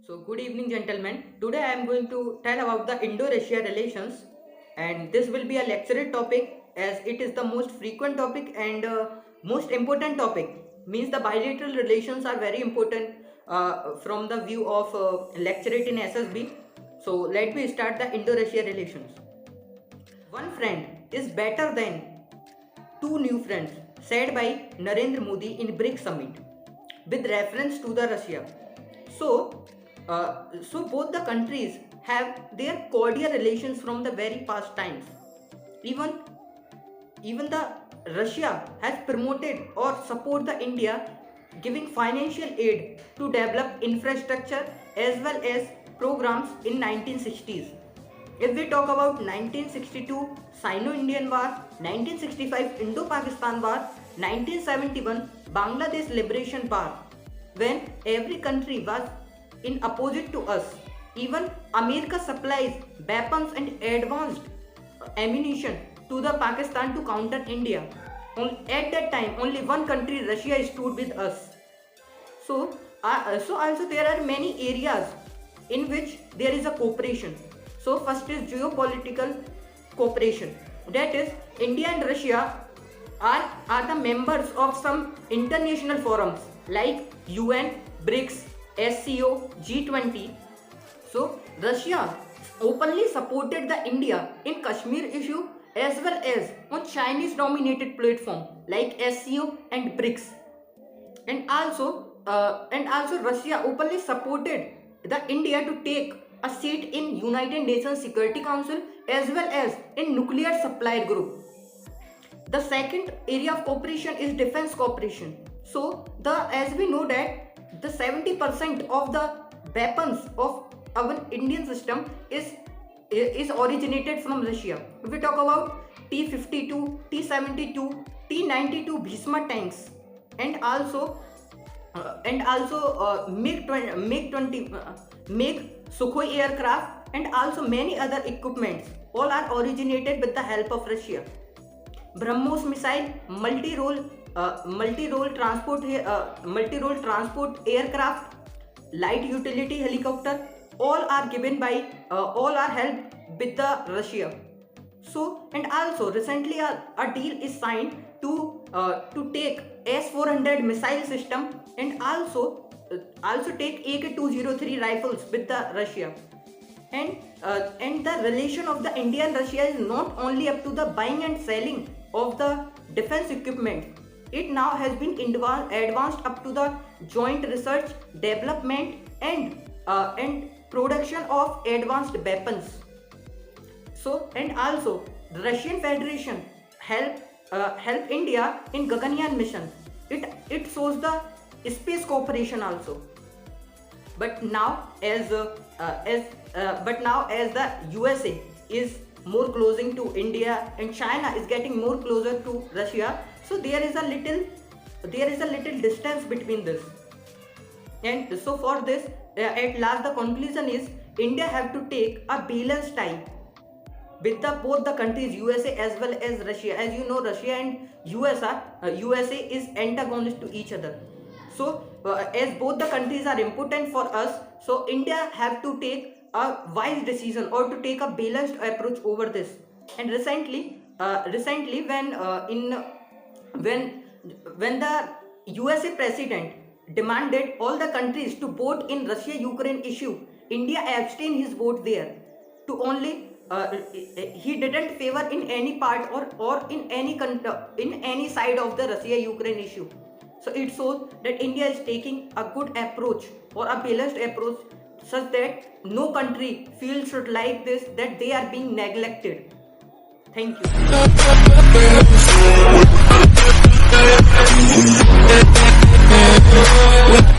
So, good evening, gentlemen. Today I am going to tell about the Indo-Russia relations, and this will be a lecture topic as it is the most frequent topic and most important topic. Means the bilateral relations are very important from the view of lecturate in SSB. So, let me start the Indo-Russia relations. One friend is better than two new friends, said by Narendra Modi in BRICS summit, with reference to the Russia. So both the countries have their cordial relations from the very past times. Even even the Russia has promoted or support the India, giving financial aid to develop infrastructure as well as programs in 1960s. If we talk about 1962 Sino-Indian War, 1965 Indo-Pakistan War, 1971 Bangladesh Liberation War, when every country was in opposite to us. Even America supplies weapons and advanced ammunition to the Pakistan to counter India. At that time, only one country, Russia, stood with us. So also there are many areas in which there is a cooperation. So first is geopolitical cooperation. That is, India and Russia are the members of some international forums like UN, BRICS, SCO, G20. So Russia openly supported the India in Kashmir issue as well as on Chinese dominated platform like SCO and BRICS. And also Russia openly supported the India to take a seat in United Nations Security Council as well as in nuclear supplier group. The second area of cooperation is defense cooperation. So as we know that the 70% of the weapons of our Indian system is originated from Russia. If we talk about T-52, T-72, T-92 Bhishma tanks, and also MiG-20, MiG Sukhoi aircraft, and also many other equipments, all are originated with the help of Russia. BrahMos missile, multi-role transport aircraft, light utility helicopter, all are helped with the Russia. So, and also recently a deal is signed to take S-400 missile system and also take AK-203 rifles with the Russia. And the relation of the India and Russia is not only up to the buying and selling of the defense equipment. It now has been advanced up to the joint research, development, and production of advanced weapons. So, and also the Russian Federation help India in Gaganyaan mission. It shows the space cooperation also. But now as the USA is more closing to India and China is getting more closer to Russia, so there is a little distance between this. And so for this, at last the conclusion is India have to take a balanced time with both the countries, USA as well as Russia. As you know, Russia and USA is antagonist to each other. So as both the countries are important for us, so India have to take a wise decision or to take a balanced approach over this. And recently when the USA president demanded all the countries to vote in Russia-Ukraine issue, India abstained his vote there to only he didn't favor in any part or in any side of the Russia-Ukraine issue. So it shows that India is taking a good approach or a balanced approach such that no country feels like this, that they are being neglected. Thank you.